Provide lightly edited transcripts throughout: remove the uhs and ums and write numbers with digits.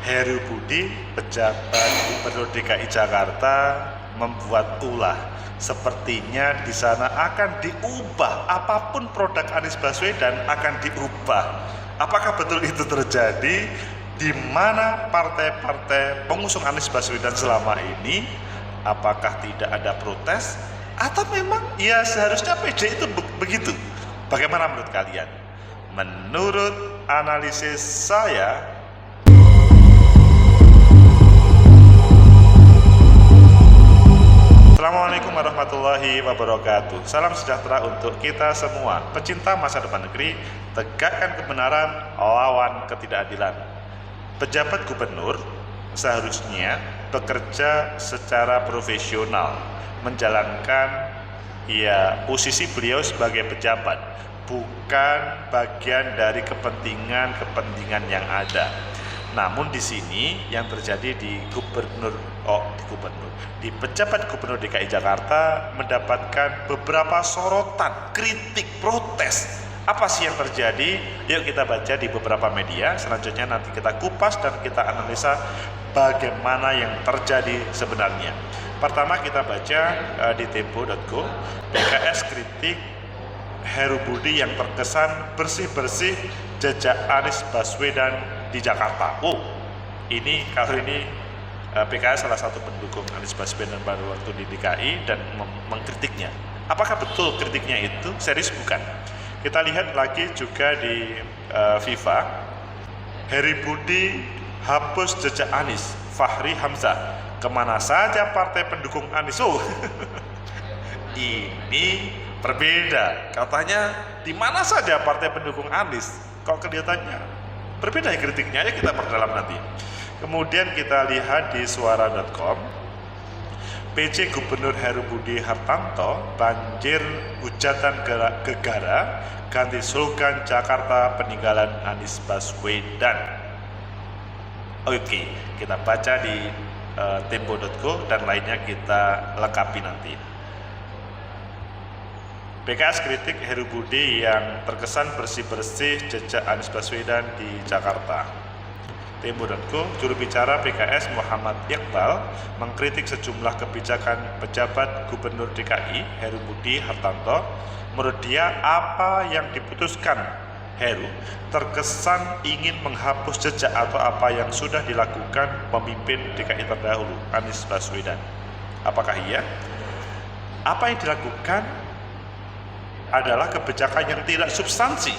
Heru Budi, pejabat Gubernur DKI Jakarta, membuat ulah. Sepertinya di sana akan diubah, apapun produk Anies Baswedan akan diubah. Apakah betul itu terjadi? Di mana partai-partai pengusung Anies Baswedan selama ini, apakah tidak ada protes? Atau memang ya seharusnya PJ itu begitu? Bagaimana menurut kalian? Menurut analisis saya, Assalamualaikum warahmatullahi wabarakatuh. Salam sejahtera untuk kita semua. Pecinta masa depan negeri, tegakkan kebenaran, lawan ketidakadilan. Pejabat gubernur seharusnya bekerja secara profesional, menjalankan posisi beliau sebagai pejabat, bukan bagian dari kepentingan yang ada. Namun di sini yang terjadi di pejabat gubernur DKI Jakarta mendapatkan beberapa sorotan, kritik, protes. Apa sih yang terjadi? Yuk kita baca di beberapa media. Selanjutnya nanti kita kupas dan kita analisa bagaimana yang terjadi sebenarnya. Pertama kita baca di tempo.co, PKS kritik Heru Budi yang terkesan bersih-bersih jejak Anies Baswedan di Jakarta. Ini PKS salah satu pendukung Anies Baswedan pada waktu di DKI dan mengkritiknya. Apakah betul kritiknya itu serius? Bukan. Kita lihat lagi juga di FIFA, Heru Budi hapus jejak Anies, Fahri Hamzah, kemana saja partai pendukung Anies? Ini berbeda, katanya di mana saja partai pendukung Anies, kok kelihatannya berbeda ya kritiknya. Ya kita perdalam nanti. Kemudian kita lihat di suara.com, PJ Gubernur Heru Budi Hartanto banjir hujatan gegara ganti slogan Jakarta peninggalan Anies Baswedan. Oke, kita baca di tempo.co dan lainnya kita lengkapi nanti. PKS kritik Heru Budi yang terkesan bersih-bersih jejak Anies Baswedan di Jakarta. Tempo.co, juru bicara PKS Muhammad Iqbal mengkritik sejumlah kebijakan pejabat Gubernur DKI Heru Budi Hartanto. Menurut dia, apa yang diputuskan Heru terkesan ingin menghapus jejak atau apa yang sudah dilakukan pemimpin DKI terdahulu Anies Baswedan. Apakah iya? Apa yang dilakukan adalah kebijakan yang tidak substansi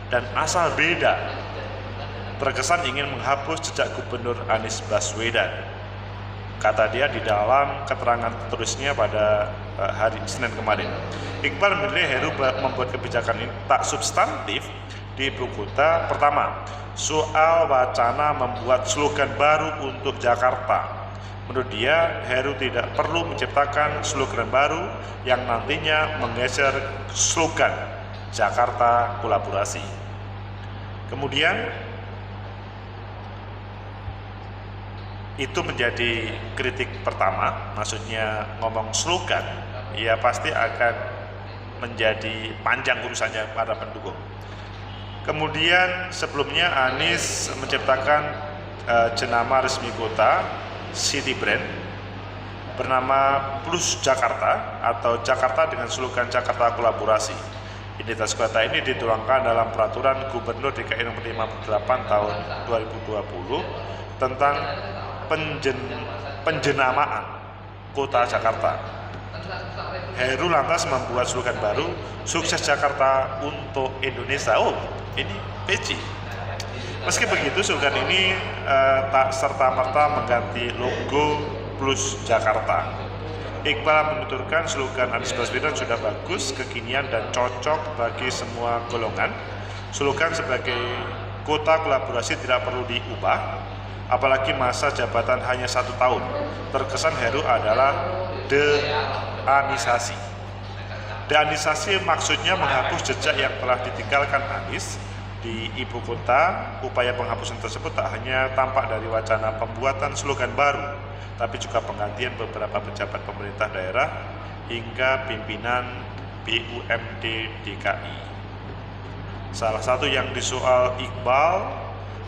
dan asal beda, terkesan ingin menghapus jejak Gubernur Anies Baswedan, kata dia di dalam keterangan tertulisnya pada hari Senin kemarin. Iqbal menilai Heru membuat kebijakan ini tak substantif di ibu kota. Pertama, soal wacana membuat slogan baru untuk Jakarta. Menurut dia, Heru tidak perlu menciptakan slogan baru yang nantinya menggeser slogan Jakarta Kolaborasi. Kemudian, itu menjadi kritik pertama, maksudnya ngomong slogan, ya pasti akan menjadi panjang urusannya para pendukung. Kemudian sebelumnya Anies menciptakan jenama resmi kota, city brand, bernama Plus Jakarta atau Jakarta dengan slogan Jakarta Kolaborasi. Identitas kota ini dituangkan dalam peraturan Gubernur DKI nomor 58 tahun 2020 tentang penjenamaan kota Jakarta. Heru lantas membuat slogan baru, sukses Jakarta untuk Indonesia. Ini peci. Meski begitu, slogan ini tak serta-merta mengganti logo Plus Jakarta. Iqbal menuturkan slogan Anies Baswedan sudah bagus, kekinian dan cocok bagi semua golongan. Slogan sebagai kota kolaborasi tidak perlu diubah, apalagi masa jabatan hanya 1 tahun. Terkesan Heru adalah de-anisasi. De-anisasi maksudnya menghapus jejak yang telah ditinggalkan Anies di ibu kota. Upaya penghapusan tersebut tak hanya tampak dari wacana pembuatan slogan baru, tapi juga penggantian beberapa pejabat pemerintah daerah hingga pimpinan BUMD DKI. Salah satu yang disoal Iqbal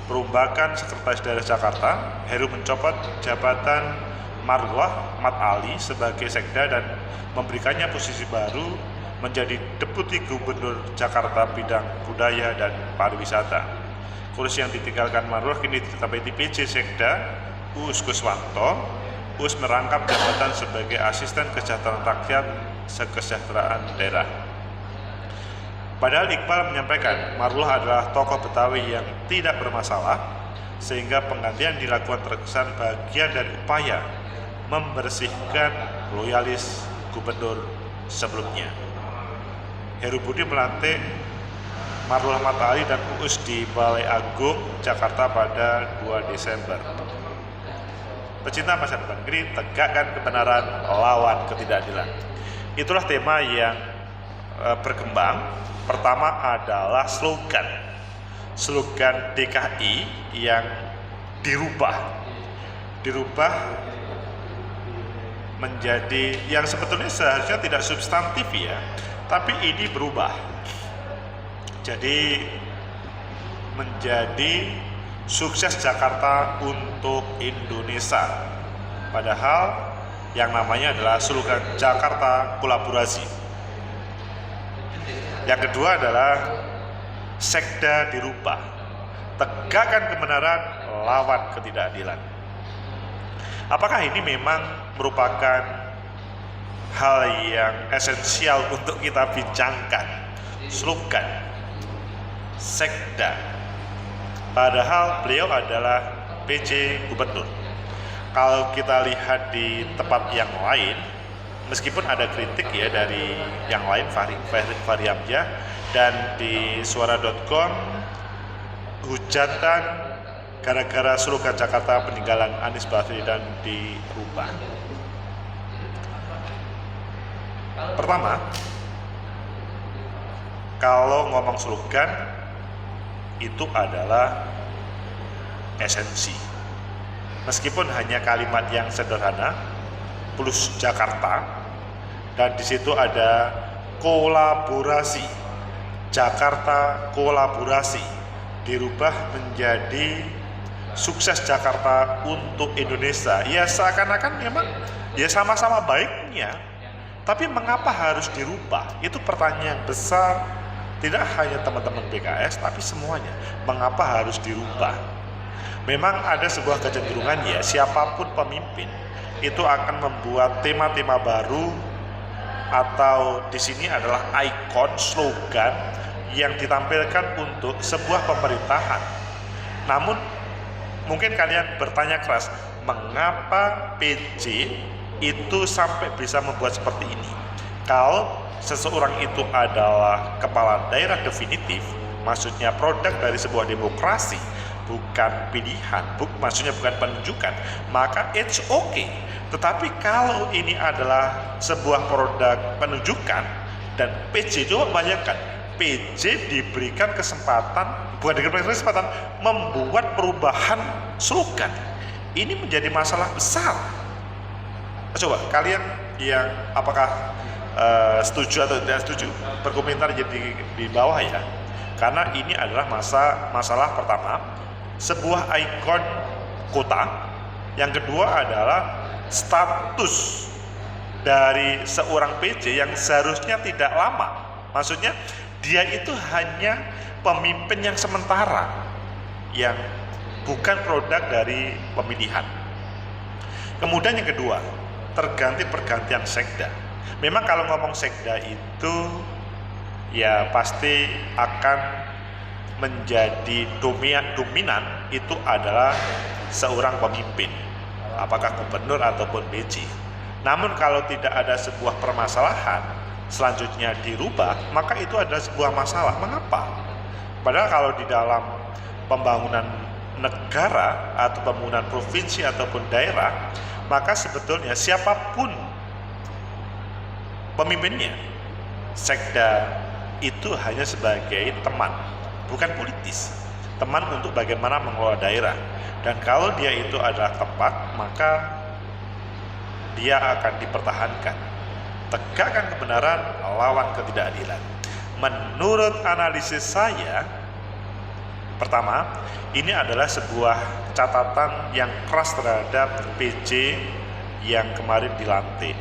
perombakan Sekretaris Daerah Jakarta, Heru mencopot jabatan Marwah Ahmad Ali sebagai sekda dan memberikannya posisi baru menjadi Deputi Gubernur Jakarta bidang budaya dan pariwisata. Kursi yang ditinggalkan Marwah kini ditempati PJ Sekda Uus Kuswanto. Uus merangkap jabatan sebagai Asisten Kesejahteraan Rakyat Sekesejahteraan Daerah. Padahal Iqbal menyampaikan Marwah adalah tokoh Betawi yang tidak bermasalah, sehingga penggantian dilakukan terkesan bagian dari upaya membersihkan loyalis gubernur sebelumnya. Heru Budi melantik Marwah Ahmad Ali dan Uus di Balai Agung Jakarta pada 2 Desember. Pecinta masa depan negeri, tegakkan kebenaran, lawan ketidakadilan. Itulah tema yang berkembang. Pertama adalah slogan DKI yang dirubah menjadi yang sebetulnya seharusnya tidak substantif ya, tapi ini berubah jadi menjadi sukses Jakarta untuk Indonesia. Padahal yang namanya adalah slogan Jakarta Kolaborasi. Yang kedua adalah sekda dirubah, tegakkan kebenaran, lawan ketidakadilan. Apakah ini memang merupakan hal yang esensial untuk kita bincangkan? Slogan sekda, padahal beliau adalah PJ Gubernur. Kalau kita lihat di tempat yang lain, meskipun ada kritik ya dari yang lain, Fahri Hamzah, dan di suara.com hujatan gara-gara slogan Jakarta peninggalan Anies Baswedan dirubah. Pertama, kalau ngomong slogan itu adalah esensi. Meskipun hanya kalimat yang sederhana plus Jakarta, dan di situ ada kolaborasi, Jakarta kolaborasi, dirubah menjadi sukses Jakarta untuk Indonesia. Ya seakan-akan memang ya sama-sama baiknya, tapi mengapa harus dirubah? Itu pertanyaan besar, tidak hanya teman-teman PKS, tapi semuanya. Mengapa harus dirubah? Memang ada sebuah kecenderungan ya, siapapun pemimpin itu akan membuat tema-tema baru, atau di sini adalah ikon, slogan yang ditampilkan untuk sebuah pemerintahan. Namun mungkin kalian bertanya keras, mengapa PJ itu sampai bisa membuat seperti ini? Kalau seseorang itu adalah kepala daerah definitif, maksudnya produk dari sebuah demokrasi, bukan pilihan, maksudnya bukan penunjukan, maka it's okay. Tetapi kalau ini adalah sebuah produk penunjukan dan PJ, coba bayangkan, PJ diberikan kesempatan, bukan diberikan kesempatan, membuat perubahan slogan. Ini menjadi masalah besar. Coba kalian yang apakah setuju atau tidak setuju, berkomentar jadi di bawah ya. Karena ini adalah masalah pertama, sebuah ikon kota. Yang kedua adalah status dari seorang PJ yang seharusnya tidak lama. Maksudnya dia itu hanya pemimpin yang sementara, yang bukan produk dari pemilihan. Kemudian yang kedua, pergantian sekda. Memang kalau ngomong sekda itu ya pasti akan menjadi dominan itu adalah seorang pemimpin, apakah gubernur ataupun PJ. Namun kalau tidak ada sebuah permasalahan selanjutnya dirubah, maka itu adalah sebuah masalah. Mengapa? Padahal kalau di dalam pembangunan negara atau pembangunan provinsi ataupun daerah, maka sebetulnya siapapun pemimpinnya, sekda itu hanya sebagai teman, bukan politis, teman untuk bagaimana mengelola daerah. Dan kalau dia itu adalah tepat, maka dia akan dipertahankan. Tegakkan kebenaran, lawan ketidakadilan. Menurut analisis saya, Pertama, ini adalah sebuah catatan yang keras terhadap PJ yang kemarin dilantik.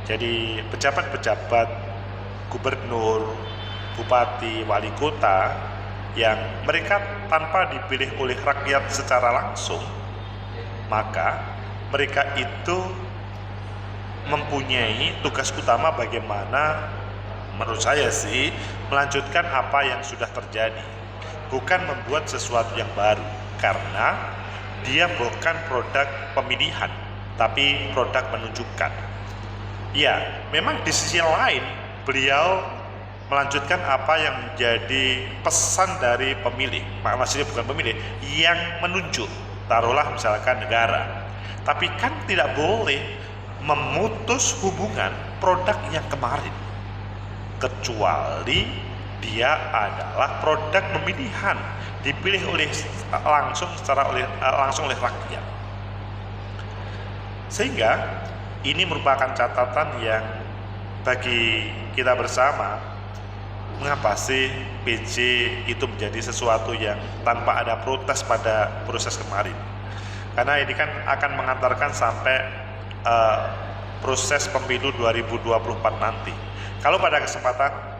Jadi pejabat-pejabat gubernur, bupati, wali kota yang mereka tanpa dipilih oleh rakyat secara langsung, maka mereka itu mempunyai tugas utama bagaimana, menurut saya sih, melanjutkan apa yang sudah terjadi, bukan membuat sesuatu yang baru, karena dia bukan produk pemilihan, tapi produk menunjukkan. Ya, memang di sisi lain beliau melanjutkan apa yang menjadi pesan dari pemilih, maksudnya bukan pemilih, yang menunjuk, taruhlah misalkan negara. Tapi kan tidak boleh memutus hubungan produk yang kemarin, kecuali dia adalah produk pemilihan, dipilih langsung oleh rakyat. Sehingga ini merupakan catatan yang bagi kita bersama, mengapa sih PJ itu menjadi sesuatu yang tanpa ada protes pada proses kemarin. Karena ini kan akan mengantarkan sampai proses pemilu 2024 nanti. Kalau pada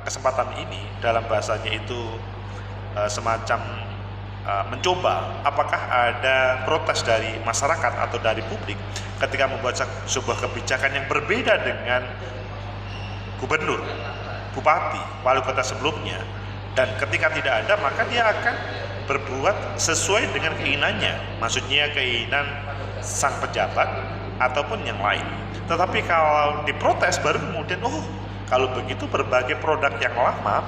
kesempatan ini, dalam bahasanya itu semacam mencoba apakah ada protes dari masyarakat atau dari publik ketika membuat sebuah kebijakan yang berbeda dengan gubernur, bupati, wali kota sebelumnya, dan ketika tidak ada maka dia akan berbuat sesuai dengan keinginannya, maksudnya keinginan sang pejabat ataupun yang lain. Tetapi kalau diprotes baru kemudian, kalau begitu berbagai produk yang lama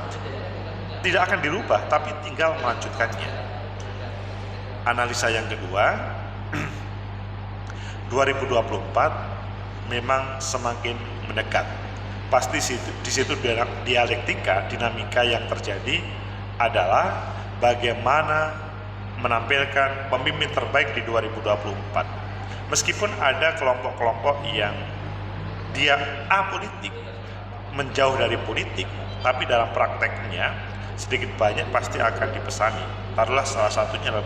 tidak akan dirubah, tapi tinggal melanjutkannya. Analisa yang kedua, 2024 memang semakin mendekat. Pasti di situ dialektika, dinamika yang terjadi adalah bagaimana menampilkan pemimpin terbaik di 2024. Meskipun ada kelompok-kelompok yang dia apolitik, menjauh dari politik, tapi dalam prakteknya sedikit banyak pasti akan dipesani. Taruhlah salah satunya adalah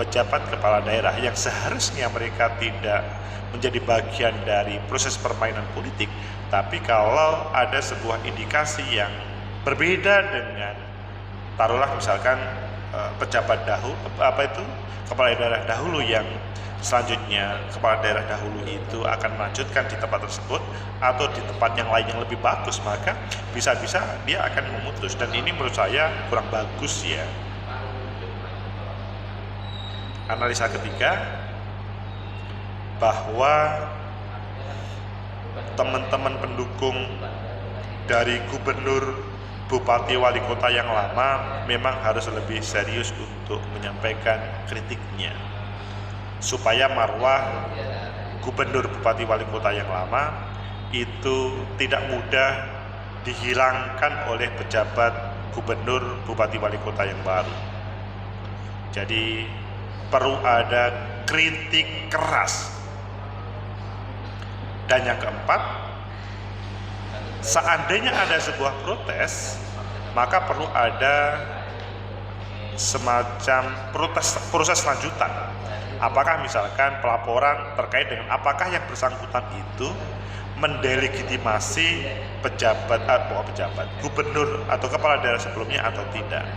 pejabat kepala daerah yang seharusnya mereka tidak menjadi bagian dari proses permainan politik, tapi kalau ada sebuah indikasi yang berbeda dengan, taruhlah misalkan pejabat kepala daerah dahulu yang selanjutnya kepala daerah dahulu itu akan melanjutkan di tempat tersebut atau di tempat yang lain yang lebih bagus, maka bisa-bisa dia akan memutus, dan ini menurut saya kurang bagus ya. Analisa ketiga, bahwa teman-teman pendukung dari gubernur, bupati, wali kota yang lama memang harus lebih serius untuk menyampaikan kritiknya, supaya marwah gubernur, bupati, wali kota yang lama itu tidak mudah dihilangkan oleh pejabat gubernur, bupati, wali kota yang baru. Jadi perlu ada kritik keras. Dan yang keempat, seandainya ada sebuah protes, maka perlu ada semacam proses lanjutan. Apakah misalkan pelaporan terkait dengan apakah yang bersangkutan itu mendelegitimasi gubernur atau kepala daerah sebelumnya atau tidak.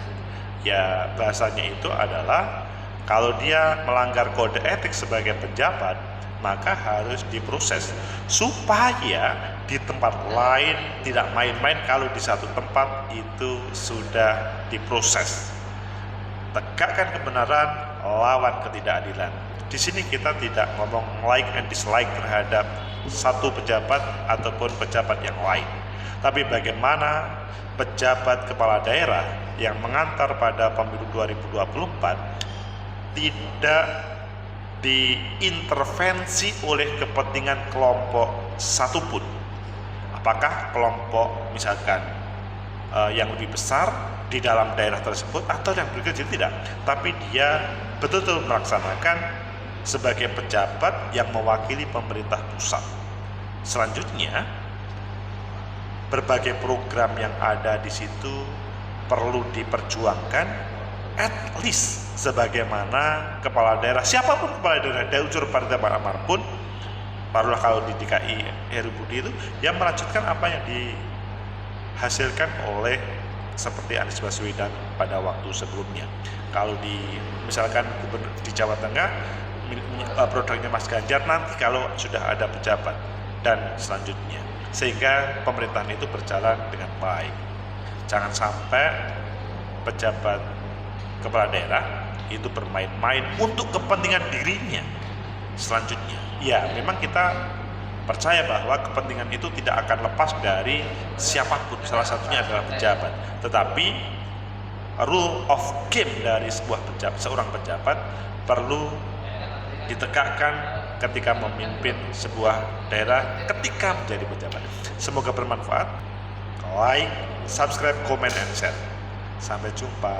Ya, bahasanya itu adalah kalau dia melanggar kode etik sebagai pejabat, maka harus diproses supaya di tempat lain tidak main-main kalau di satu tempat itu sudah diproses. Tegakkan kebenaran, lawan ketidakadilan. Di sini kita tidak ngomong like and dislike terhadap satu pejabat ataupun pejabat yang lain, tapi bagaimana pejabat kepala daerah yang mengantar pada pemilu 2024 tidak diintervensi oleh kepentingan kelompok satupun. Apakah kelompok misalkan yang lebih besar di dalam daerah tersebut atau yang berkecil, tidak, tapi dia betul-betul melaksanakan sebagai pejabat yang mewakili pemerintah pusat. Selanjutnya, berbagai program yang ada di situ perlu diperjuangkan at least sebagaimana kepala daerah, siapapun kepala daerah dari unsur partai manapun, barulah kalau di DKI Heru Budi itu yang melanjutkan apa yang dihasilkan oleh seperti Anies Baswedan pada waktu sebelumnya. Kalau misalkan gubernur di Jawa Tengah produknya Mas Ganjar, nanti kalau sudah ada pejabat dan selanjutnya, sehingga pemerintahan itu berjalan dengan baik. Jangan sampai pejabat kepala daerah itu bermain-main untuk kepentingan dirinya selanjutnya. Ya, memang kita percaya bahwa kepentingan itu tidak akan lepas dari siapapun, salah satunya adalah pejabat. Tetapi rule of game dari seorang pejabat perlu ditegakkan ketika memimpin sebuah daerah, ketika menjadi pejabat. Semoga bermanfaat. Like, subscribe, comment, and share. Sampai jumpa.